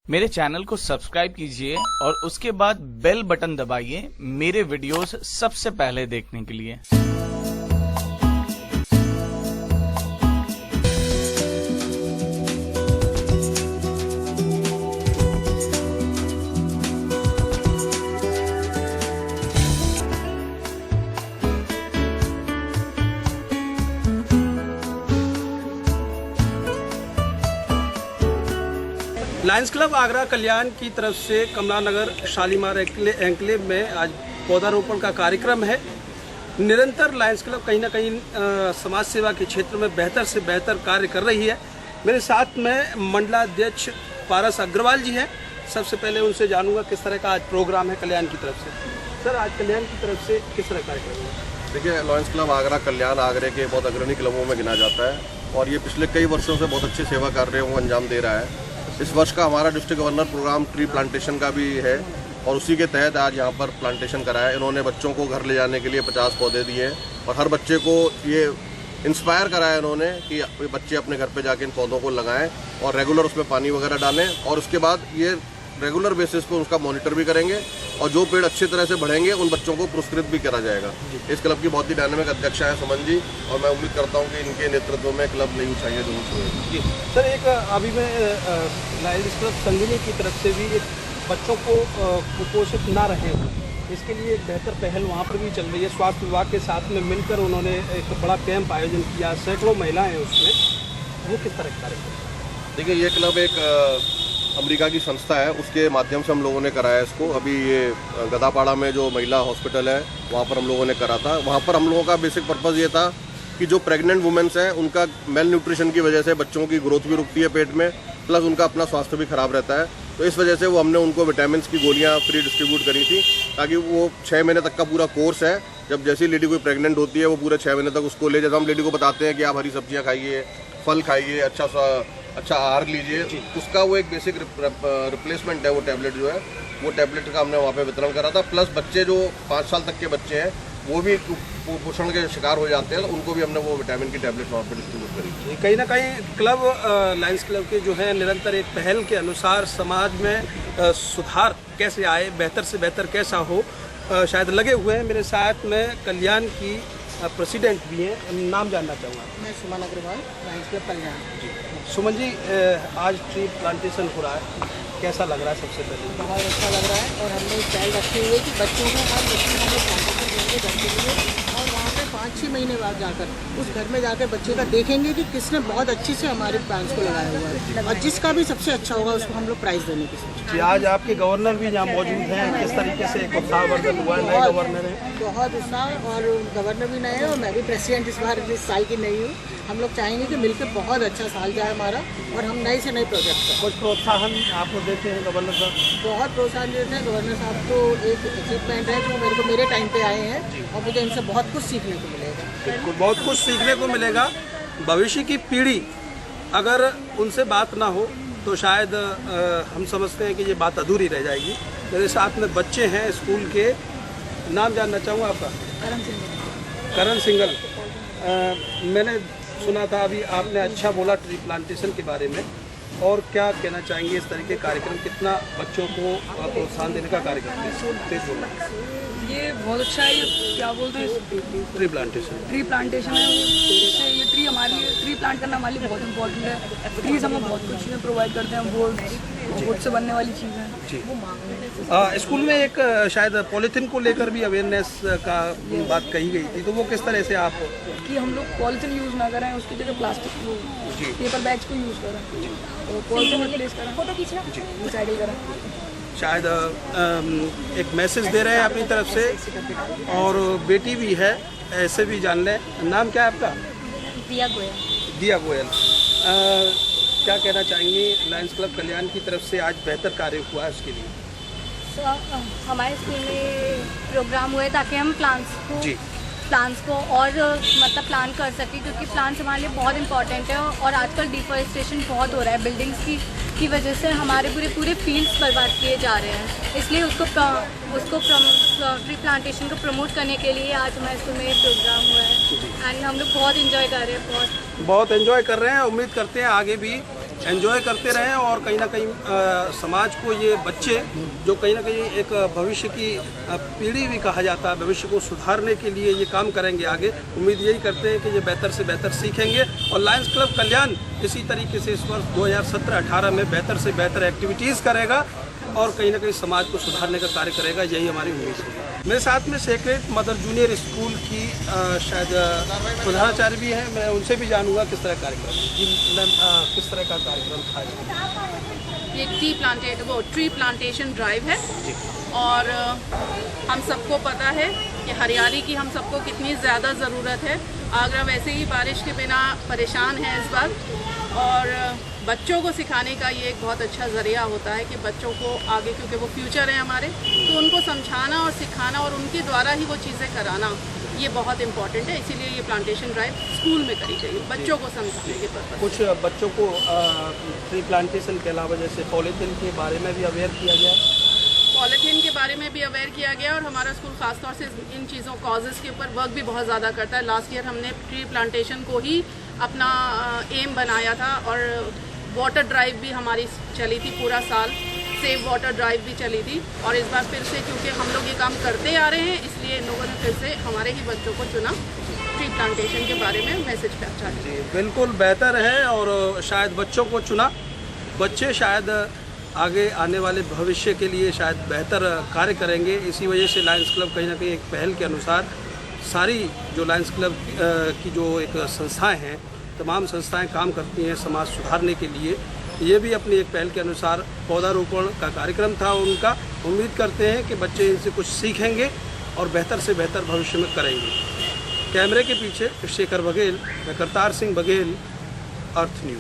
मेरे चैनल को सब्सक्राइब कीजिए और उसके बाद बेल बटन दबाइए मेरे वीडियोस सबसे पहले देखने के लिए। लायंस क्लब आगरा कल्याण की तरफ से कमला नगर शालीमार एंक्लेव में आज पौधारोपण का कार्यक्रम है। निरंतर लायंस क्लब कहीं ना कहीं समाज सेवा के क्षेत्र में बेहतर से बेहतर कार्य कर रही है। मेरे साथ में मंडलाध्यक्ष पारस अग्रवाल जी हैं। सबसे पहले उनसे जानूंगा किस तरह का आज प्रोग्राम है कल्याण की तरफ से। सर, आज कल्याण की तरफ से किस तरह कार्यक्रम है? देखिए, लायंस क्लब आगरा कल्याण आगरे के बहुत अग्रणी क्लबों में गिना जाता है और ये पिछले कई वर्षों से बहुत अच्छे सेवा कार्यों को अंजाम दे रहा है। इस वर्ष का हमारा district governor program tree plantation का भी है और उसी के तहत आज यहाँ पर प्लांटेशन कराया। इन्होंने बच्चों को घर ले जाने के लिए 50 पौधे दिए और हर बच्चे को ये इंस्पायर कराया इन्होंने कि बच्चे अपने घर पे जाके इन पौधों को लगाएं और रेगुलर उसमें पानी वगैरह डालें और उसके बाद ये रेगुलर बेसिस पे उसका मॉनिटर भी करेंगे और जो पेड़ अच्छी तरह से बढ़ेंगे उन बच्चों को पुरस्कृत भी करा जाएगा। इस क्लब की बहुत ही डायनामिक अध्यक्षा है सुमन जी और मैं उम्मीद करता हूं कि इनके नेतृत्व में क्लब नई ऊंचाइयां जरूर छूएगी। सर, एक अभी मैं लायंस क्लब संगिनी की तरफ से भी एक बच्चों को कुपोषित ना रहे इसके लिए एक बेहतर पहल वहाँ पर भी चल रही है। स्वास्थ्य विभाग के साथ में मिलकर उन्होंने एक बड़ा कैंप आयोजन किया, सैकड़ों महिलाएँ हैं उसमें। वो किस तरह का कार्यक्रम? देखिए, ये क्लब एक अमेरिका की संस्था है, उसके माध्यम से हम लोगों ने कराया इसको। अभी ये गदापाड़ा में जो महिला हॉस्पिटल है वहाँ पर हम लोगों ने करा था। वहाँ पर हम लोगों का बेसिक पर्पज़ ये था कि जो प्रेग्नेंट वुमेन्स हैं उनका मेल न्यूट्रिशन की वजह से बच्चों की ग्रोथ भी रुकती है पेट में, प्लस उनका अपना स्वास्थ्य भी खराब रहता है। तो इस वजह से हमने उनको विटामिन की गोलियाँ फ्री डिस्ट्रीब्यूट करी थी ताकि वो 6 महीने तक का पूरा कोर्स है। जब जैसी लेडी कोई प्रेग्नेंट होती है वो पूरे 6 महीने तक उसको ले, जैसे हम लेडी को बताते हैं कि आप हरी सब्जियाँ खाइए, फल खाइए, अच्छा आहार लीजिए, उसका वो एक बेसिक रिप्लेसमेंट है। वो टैबलेट जो है वो टैबलेट का हमने वहाँ पे वितरण करा था। प्लस बच्चे जो 5 साल तक के बच्चे हैं वो भी कुपोषण के शिकार हो जाते हैं, उनको भी हमने वो विटामिन की टैबलेट वहाँ पे डिस्ट्रीब्यूट करी। कहीं ना कहीं क्लब लायंस क्लब के जो है निरंतर एक पहल के अनुसार समाज में सुधार कैसे आए, बेहतर से बेहतर कैसा हो, शायद लगे हुए हैं। मेरे साथ में कल्याण की प्रेसिडेंट भी हैं, नाम जानना चाहूँगा। मैं सुमन अग्रवाल, लायंस क्लब कल्याण। जी सुमन जी, आज ट्री प्लांटेशन हो रहा है, कैसा लग रहा है? सबसे पहले बहुत अच्छा लग रहा है और हमने ख्याल रखे हुए कि बच्चों को हर बच्चे हम लोग प्लांटेशन देंगे घर के लिए और वहाँ पे 5-6 महीने बाद जाकर उस घर में जाकर बच्चे का देखेंगे कि किसने बहुत अच्छे से हमारे प्लांट्स को लगाया हुआ है और जिसका भी सबसे अच्छा होगा उसको हम लोग प्राइज़ देने की सोच। जी, आज आपके गवर्नर भी यहाँ मौजूद हैं, किस तरीके से एक उत्साहवर्धन हुआ है? नए गवर्नर है, बहुत उत्साह और गवर्नर भी नए हैं और मैं भी प्रेसिडेंट इस साल की नई हूँ। हम लोग चाहेंगे कि मिलकर बहुत अच्छा साल जाए हमारा और हम नए से नए प्रोजेक्ट करें। कुछ प्रोत्साहन आपको देते हैं गवर्नर साहब? बहुत प्रोत्साहन देते हैं गवर्नर साहब। तो एक अचीवमेंट है जो मेरे टाइम पे आए हैं और मुझे इनसे बहुत कुछ सीखने को मिलेगा। बिल्कुल, बहुत कुछ सीखने को मिलेगा। भविष्य की पीढ़ी अगर उनसे बात ना हो तो शायद हम समझते हैं कि ये बात अधूरी रह जाएगी। मेरे साथ में बच्चे हैं स्कूल के, नाम जानना चाहूँगा आपका? करण सिंगल। मैंने सुना था अभी आपने अच्छा बोला ट्री प्लांटेशन के बारे में, और क्या कहना चाहेंगे इस तरह के कार्यक्रम? कितना बच्चों को प्रोत्साहन देने का कार्यक्रम है? ये बहुत अच्छा है। ये क्या बोलते हैं, ट्री प्लांटेशन है। इससे ये ट्री प्लांट करना हमारे लिए बहुत इंपॉर्टेंट है। ट्रीज हमें बहुत कुछ चीज़ें प्रोवाइड करते हैं, वुड से बनने वाली चीज़ें जी। स्कूल में एक शायद पॉलीथीन को लेकर भी अवेयरनेस का बात कही गई थी, तो वो किस तरह से आप कि हम लोग पॉलीथीन यूज़ ना करें, उसकी जगह प्लास्टिक पेपर बैग्स को यूज़ करें और पॉलीथीन रिप्लेस करें, फोटो खींचना, रिसाइकिल करें। शायद एक मैसेज दे रहे हैं अपनी तरफ से, और बेटी भी है, ऐसे भी जान लें। नाम क्या है आपका? दिया गोयल। दिया गोयल। क्या कहना चाहेंगे लायंस क्लब कल्याण की तरफ से आज बेहतर कार्य हुआ है उसके लिए? हमारे स्कूल में प्रोग्राम हुए ताकि हम प्लांट्स को और मतलब प्लान कर सकें, क्योंकि प्लांट्स हमारे लिए बहुत इंपॉर्टेंट है और आजकल डिफॉरेस्टेशन बहुत हो रहा है। बिल्डिंग्स की वजह से हमारे पूरे फील्ड्स बर्बाद किए जा रहे हैं, इसलिए उसको ट्री प्लांटेशन को प्रमोट करने के लिए आज हमारे स्कूल में ये प्रोग्राम हुआ है एंड हम लोग बहुत एंजॉय कर रहे हैं। बहुत एंजॉय कर रहे हैं। उम्मीद करते हैं आगे भी एंजॉय करते रहें और कहीं ना कहीं समाज को ये बच्चे जो कहीं ना कहीं एक भविष्य की पीढ़ी भी कहा जाता है, भविष्य को सुधारने के लिए ये काम करेंगे आगे। उम्मीद यही करते हैं कि ये बेहतर से बेहतर सीखेंगे और लायंस क्लब कल्याण इसी तरीके से इस वर्ष 2017-18 में बेहतर से बेहतर एक्टिविटीज़ करेगा और कहीं ना कहीं समाज को सुधारने का कार्य करेगा, यही हमारी उम्मीद है। मेरे साथ में सेक्रेड मदर जूनियर स्कूल की शायद प्रधानाचार्य भी हैं, मैं उनसे भी जानूंगा किस तरह कार्यक्रम जी मैम किस तरह का कार्यक्रम था। ये ट्री प्लांटेशन ड्राइव है और हम सबको पता है कि हरियाली की हम सबको कितनी ज़्यादा ज़रूरत है। आगरा वैसे ही बारिश के बिना परेशान है इस बार और बच्चों को सिखाने का ये एक बहुत अच्छा ज़रिया होता है कि बच्चों को आगे, क्योंकि वो फ्यूचर है हमारे, तो उनको समझाना और सिखाना और उनके द्वारा ही वो चीज़ें कराना ये बहुत इम्पॉर्टेंट है। इसीलिए ये प्लांटेशन ड्राइव स्कूल में करी गई बच्चों को समझाने के पर्पज़। कुछ बच्चों को ट्री प्लांटेशन के अलावा जैसे पॉलीथीन के बारे में भी अवेयर किया गया, पॉलीथीन के बारे में भी अवेयर किया गया और हमारा स्कूल खासतौर से इन चीज़ों कॉजेज़ के ऊपर वर्क भी बहुत ज़्यादा करता है। लास्ट ईयर हमने ट्री प्लांटेशन को ही अपना एम बनाया था और वाटर ड्राइव भी हमारी चली थी पूरा साल, सेव वाटर ड्राइव भी चली थी और इस बार फिर से क्योंकि हम लोग ये काम करते आ रहे हैं इसलिए इन लोगों ने फिर से हमारे ही बच्चों को चुना ट्री प्लांटेशन के बारे में मैसेज पहुंचा जी बिल्कुल बेहतर है और शायद बच्चों को चुना, बच्चे शायद आगे आने वाले भविष्य के लिए शायद बेहतर कार्य करेंगे। इसी वजह से लायंस क्लब कहीं ना कहीं एक पहल के अनुसार सारी जो लायंस क्लब की जो एक संस्थाएं हैं, तमाम संस्थाएं काम करती हैं समाज सुधारने के लिए। ये भी अपनी एक पहल के अनुसार पौधारोपण का कार्यक्रम था उनका। उम्मीद करते हैं कि बच्चे इनसे कुछ सीखेंगे और बेहतर से बेहतर भविष्य में करेंगे। कैमरे के पीछे शेखर बघेल, मैं करतार सिंह बघेल, अर्थ न्यूज़।